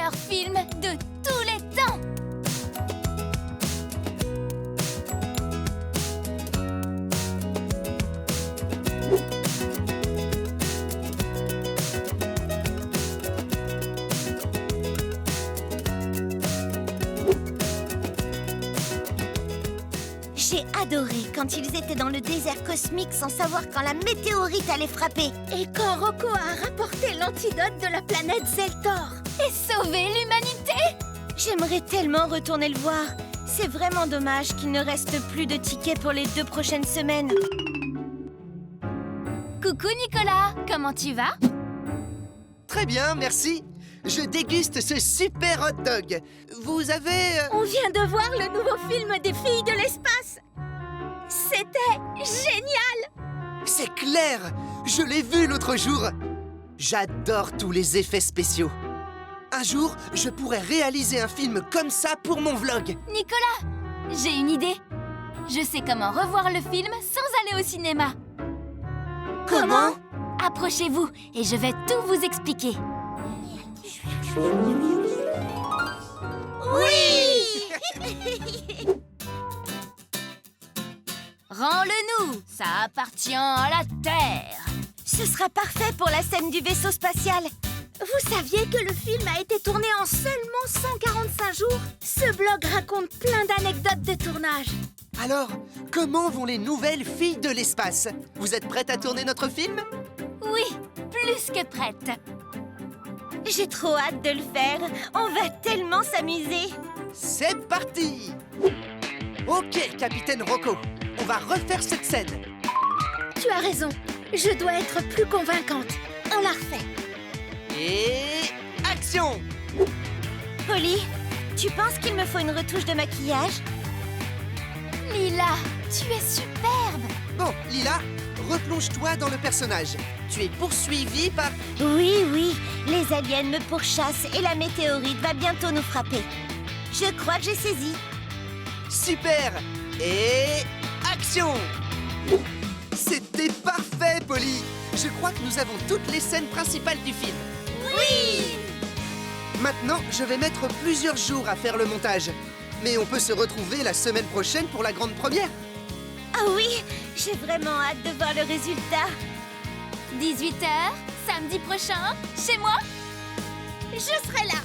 meilleur film de tous les temps! J'ai adoré quand ils étaient dans le désert cosmique sans savoir quand la météorite allait frapper. Et quand Rocco a rapporté l'antidote de la planète Zeltor. Et sauver l'humanité! J'aimerais tellement retourner le voir. C'est vraiment dommage qu'il ne reste plus de tickets pour les 2 prochaines semaines. Coucou Nicolas, comment tu vas? Très bien, merci. Je déguste ce super hot dog. Vous avez... On vient de voir le nouveau film des filles de l'espace. C'était génial! C'est clair! Je l'ai vu l'autre jour. J'adore tous les effets spéciaux. Un jour, je pourrais réaliser un film comme ça pour mon vlog. Nicolas, j'ai une idée. Je sais comment revoir le film sans aller au cinéma. Comment? Approchez-vous et je vais tout vous expliquer. Oui! Rends-le-nous, ça appartient à la Terre. Ce sera parfait pour la scène du vaisseau spatial. Vous saviez que le film a été tourné en seulement 145 jours? Ce blog raconte plein d'anecdotes de tournage. Alors, comment vont les nouvelles filles de l'espace? Vous êtes prêtes à tourner notre film? Oui, plus que prête. J'ai trop hâte de le faire. On va tellement s'amuser. C'est parti! Ok, capitaine Rocco, on va refaire cette scène. Tu as raison, je dois être plus convaincante. On la refait. Et... action! Polly, tu penses qu'il me faut une retouche de maquillage? Lila, tu es superbe. Bon, Lila, replonge-toi dans le personnage. Tu es poursuivie par... Oui, les aliens me pourchassent et la météorite va bientôt nous frapper. Je crois que j'ai saisi. Super! Et... action! C'était parfait, Polly! Je crois que nous avons toutes les scènes principales du film. Oui! Maintenant, je vais mettre plusieurs jours à faire le montage. Mais on peut se retrouver la semaine prochaine pour la grande première. Ah oui, j'ai vraiment hâte de voir le résultat. 18h, samedi prochain, chez moi. Je serai là.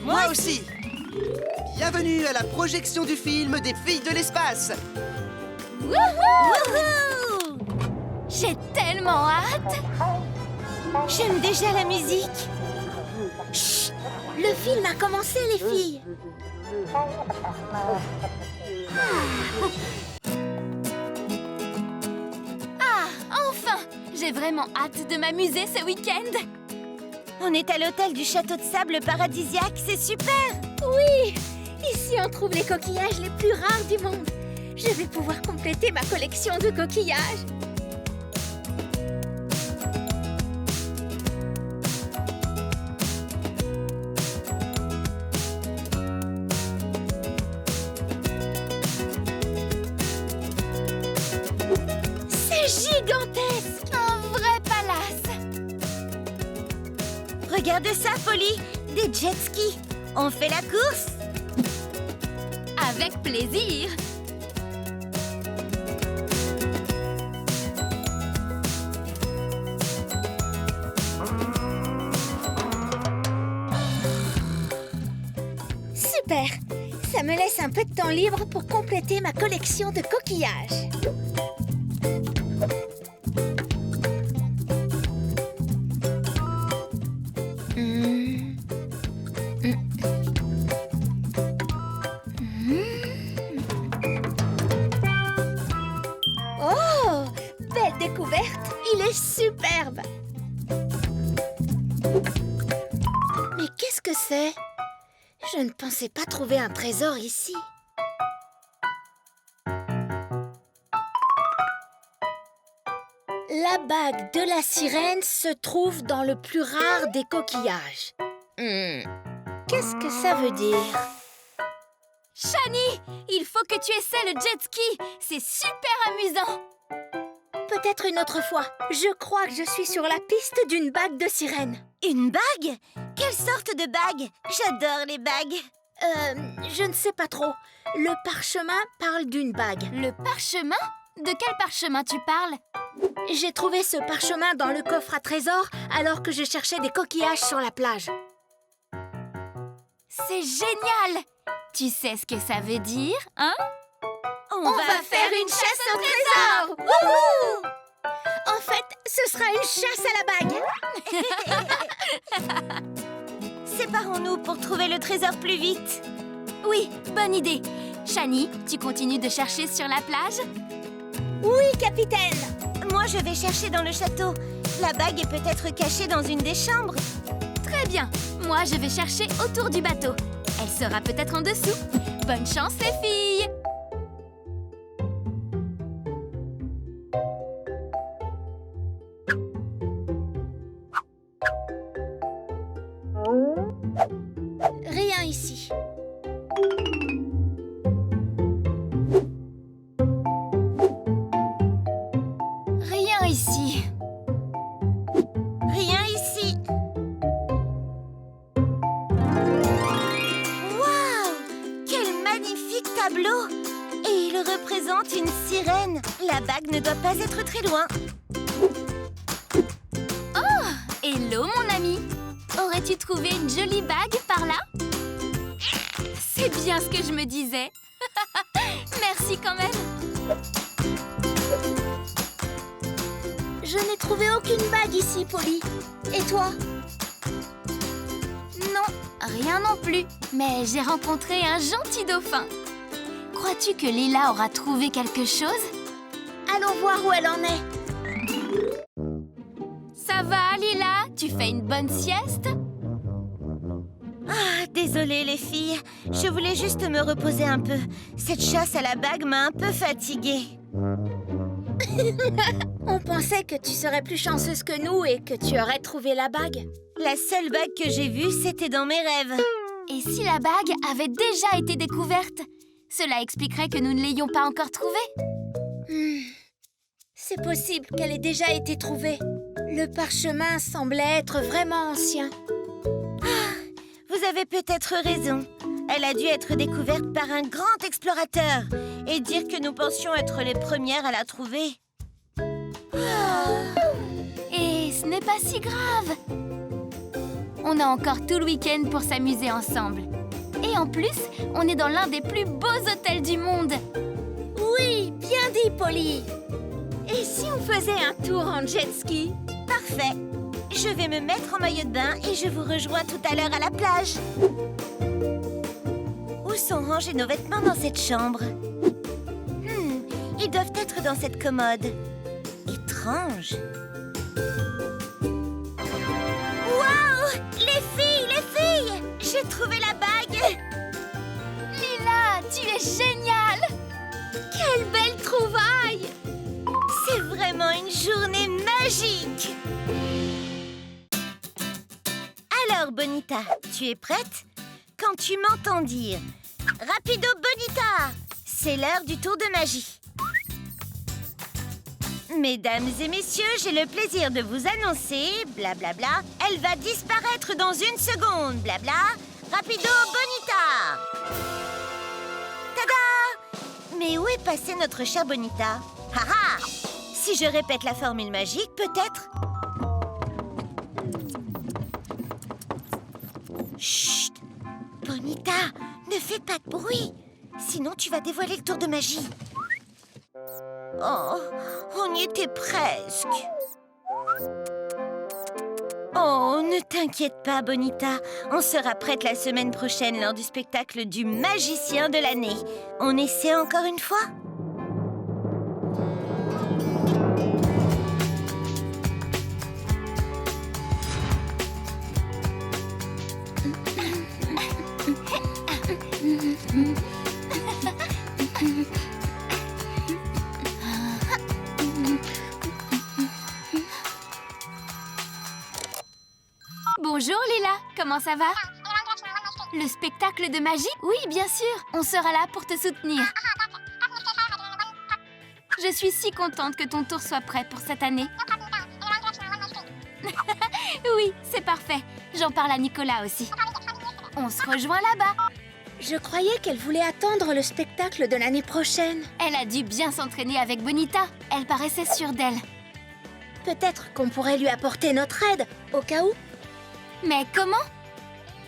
Moi aussi! Bienvenue à la projection du film des filles de l'espace. Wouhou! J'ai tellement hâte. J'aime déjà la musique. Chut! Le film a commencé, les filles. Ah, enfin! J'ai vraiment hâte de m'amuser ce week-end. On est à l'hôtel du château de sable paradisiaque, c'est super! Oui! Ici, on trouve les coquillages les plus rares du monde. Je vais pouvoir compléter ma collection de coquillages. C'est gigantesque! Un vrai palace. Regarde ça, Polly! Des jet skis! On fait la course? Avec plaisir. Super! Ça me laisse un peu de temps libre pour compléter ma collection de coquillages. Oh! Belle découverte! Il est superbe! Mais qu'est-ce que c'est? Je ne pensais pas trouver un trésor ici. La bague de la sirène se trouve dans le plus rare des coquillages. Qu'est-ce que ça veut dire? Shani, il faut que tu essaies le jet ski. C'est super amusant. Peut-être une autre fois. Je crois que je suis sur la piste d'une bague de sirène. Une bague? Quelle sorte de bague? J'adore les bagues. Je ne sais pas trop. Le parchemin parle d'une bague. Le parchemin? De quel parchemin tu parles? J'ai trouvé ce parchemin dans le coffre à trésors alors que je cherchais des coquillages sur la plage. C'est génial! Tu sais ce que ça veut dire, hein? On va faire une chasse au trésor! Wouhou! En fait, ce sera une chasse à la bague. Séparons-nous pour trouver le trésor plus vite. Oui, bonne idée. Shani, tu continues de chercher sur la plage? Oui, capitaine. Moi, je vais chercher dans le château. La bague est peut-être cachée dans une des chambres. Très bien. Moi, je vais chercher autour du bateau. Elle sera peut-être en dessous. Bonne chance, les filles! Rien ici. Rien ici. Rien ici. Waouh! Quel magnifique tableau! Et il représente une sirène. La bague ne doit pas être très loin. Hello, mon ami. Aurais-tu trouvé une jolie bague par là? C'est bien ce que je me disais. Merci quand même. Je n'ai trouvé aucune bague ici, Polly. Et toi? Non, rien non plus. Mais j'ai rencontré un gentil dauphin. Crois-tu que Lila aura trouvé quelque chose? Allons voir où elle en est. Ça va, Lila? Tu fais une bonne sieste? Ah, désolée les filles. Je voulais juste me reposer un peu. Cette chasse à la bague m'a un peu fatiguée. On pensait que tu serais plus chanceuse que nous et que tu aurais trouvé la bague. La seule bague que j'ai vue, c'était dans mes rêves. Et si la bague avait déjà été découverte? Cela expliquerait que nous ne l'ayons pas encore trouvée. C'est possible qu'elle ait déjà été trouvée. Le parchemin semblait être vraiment ancien. Vous avez peut-être raison. Elle a dû être découverte par un grand explorateur et dire que nous pensions être les premières à la trouver. Et ce n'est pas si grave. On a encore tout le week-end pour s'amuser ensemble. Et en plus, on est dans l'un des plus beaux hôtels du monde. Oui, bien dit, Polly. Et si on faisait un tour en jet ski? Parfait. Je vais me mettre en maillot de bain et je vous rejoins tout à l'heure à la plage. Où sont rangés nos vêtements dans cette chambre? Ils doivent être dans cette commode. Étrange. Waouh! Les filles! J'ai trouvé la bague! Lila, tu es géniale! Quelle belle trouvaille! C'est vraiment une journée magique! Alors, Bonita, tu es prête? Quand tu m'entends dire « Rapido, Bonita !» c'est l'heure du tour de magie. Mesdames et messieurs, j'ai le plaisir de vous annoncer, blablabla, elle va disparaître dans une seconde, blabla. Rapido, Bonita! Tada! Mais où est passée notre chère Bonita? Haha! Si je répète la formule magique, peut-être... Chut! Bonita, ne fais pas de bruit, sinon tu vas dévoiler le tour de magie. Oh, on y était presque. Oh, ne t'inquiète pas, Bonita. On sera prête la semaine prochaine lors du spectacle du magicien de l'année. On essaie encore une fois? Bonjour Lila, comment ça va? Le spectacle de magie? Oui, bien sûr, on sera là pour te soutenir. Je suis si contente que ton tour soit prêt pour cette année. Oui, c'est parfait. J'en parle à Nicolas aussi. On se rejoint là-bas. Je croyais qu'elle voulait attendre le spectacle de l'année prochaine. Elle a dû bien s'entraîner avec Bonita. Elle paraissait sûre d'elle. Peut-être qu'on pourrait lui apporter notre aide, au cas où. Mais comment?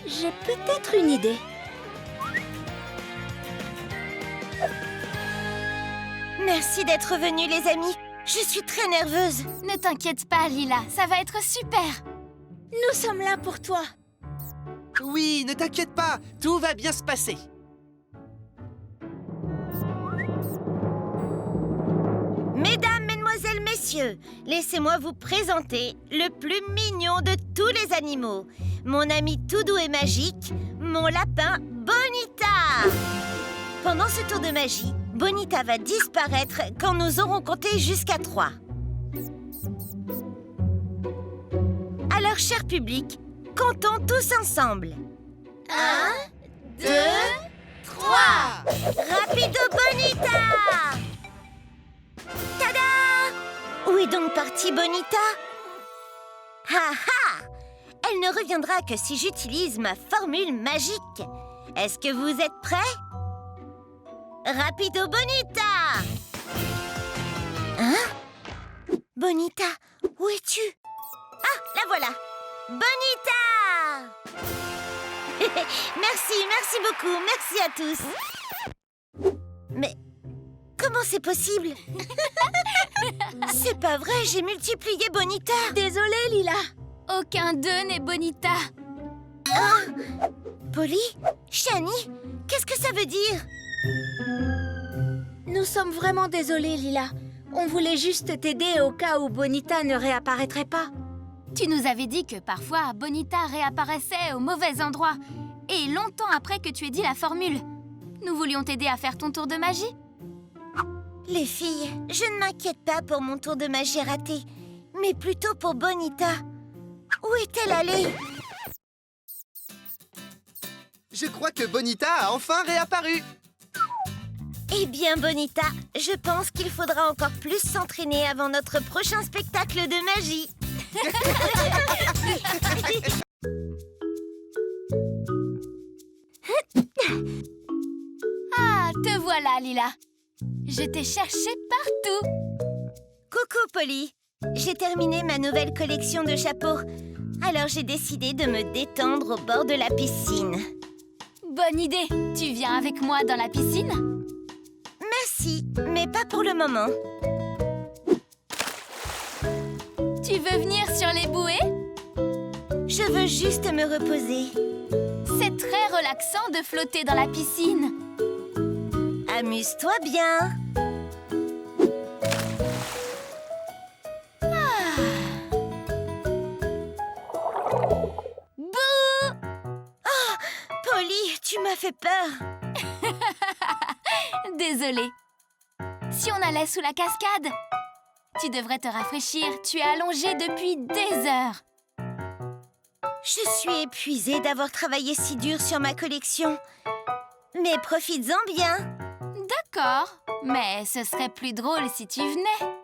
J'ai peut-être une idée. Merci d'être venus, les amis. Je suis très nerveuse. Ne t'inquiète pas, Lila. Ça va être super. Nous sommes là pour toi. Oui, ne t'inquiète pas, tout va bien se passer. Mesdames, mesdemoiselles, messieurs, laissez-moi vous présenter le plus mignon de tous les animaux. Mon ami tout doux et magique, mon lapin Bonita. Pendant ce tour de magie, Bonita va disparaître quand nous aurons compté jusqu'à 3. Alors, cher public, comptons tous ensemble. 1, 2, 3. Rapido Bonita! Tada! Où est donc partie Bonita? Ha ha! Elle ne reviendra que si j'utilise ma formule magique. Est-ce que vous êtes prêts? Rapido Bonita! Hein? Bonita, où es-tu? Ah, la voilà! Bonita! Merci beaucoup, merci à tous. Mais comment c'est possible? C'est pas vrai, j'ai multiplié Bonita. Désolée, Lila. Aucun d'eux n'est Bonita. Polly? Shani? Qu'est-ce que ça veut dire? Nous sommes vraiment désolés, Lila. On voulait juste t'aider au cas où Bonita ne réapparaîtrait pas. Tu nous avais dit que parfois Bonita réapparaissait au mauvais endroit et longtemps après que tu aies dit la formule. Nous voulions t'aider à faire ton tour de magie. Les filles, je ne m'inquiète pas pour mon tour de magie raté, mais plutôt pour Bonita. Où est-elle allée? Je crois que Bonita a enfin réapparu. Eh bien, Bonita, je pense qu'il faudra encore plus s'entraîner avant notre prochain spectacle de magie. Ah, te voilà, Lila. Je t'ai cherché partout. Coucou, Polly. J'ai terminé ma nouvelle collection de chapeaux. Alors j'ai décidé de me détendre au bord de la piscine. Bonne idée. Tu viens avec moi dans la piscine? Merci, mais pas pour le moment. Tu veux venir sur les bouées? Je veux juste me reposer. C'est très relaxant de flotter dans la piscine. Amuse-toi bien. Bouh! Polly, tu m'as fait peur. Désolée. Si on allait sous la cascade? Tu devrais te rafraîchir. Tu es allongée depuis des heures. Je suis épuisée d'avoir travaillé si dur sur ma collection. Mais profites-en bien. D'accord, mais ce serait plus drôle si tu venais.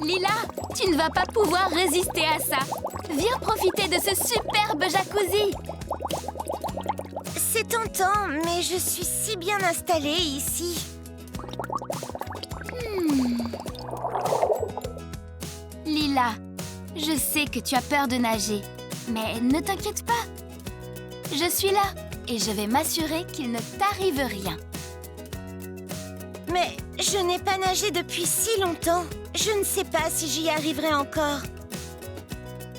Lila, tu ne vas pas pouvoir résister à ça. Viens profiter de ce superbe jacuzzi. C'est tentant, mais je suis si bien installée ici. Lila, je sais que tu as peur de nager, mais ne t'inquiète pas. Je suis là et je vais m'assurer qu'il ne t'arrive rien. Mais je n'ai pas nagé depuis si longtemps. Je ne sais pas si j'y arriverai encore.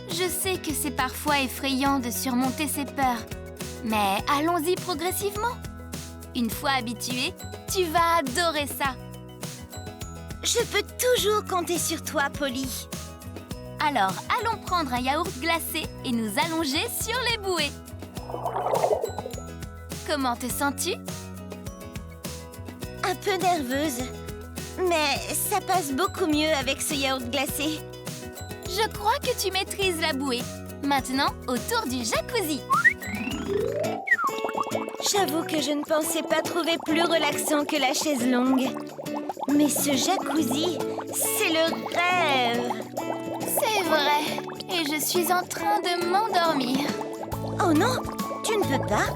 Je sais que c'est parfois effrayant de surmonter ses peurs, mais allons-y progressivement. Une fois habitué, tu vas adorer ça. Je peux toujours compter sur toi, Polly. Alors, allons prendre un yaourt glacé et nous allonger sur les bouées. Comment te sens-tu? Un peu nerveuse. Mais ça passe beaucoup mieux avec ce yaourt glacé. Je crois que tu maîtrises la bouée. Maintenant, au tour du jacuzzi. J'avoue que je ne pensais pas trouver plus relaxant que la chaise longue. Mais ce jacuzzi, c'est le rêve. C'est vrai. Et je suis en train de m'endormir. Oh non, tu ne peux pas.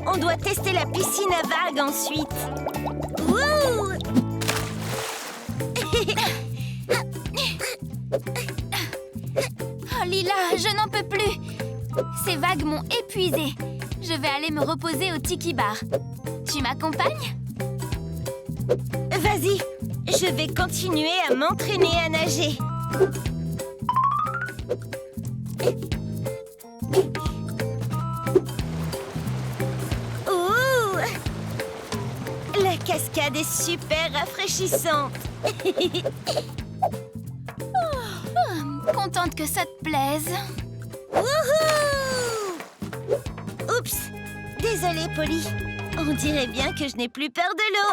On doit tester la piscine à vagues ensuite. Wouh! Oh Lila, je n'en peux plus. Ces vagues m'ont épuisée. Je vais aller me reposer au Tiki Bar. Tu m'accompagnes? Vas-y, je vais continuer à m'entraîner à nager. Ouh! La cascade est super rafraîchissante. Contente que ça te plaise. Wouhou! Oups! Désolée, Polly. On dirait bien que je n'ai plus peur de l'eau.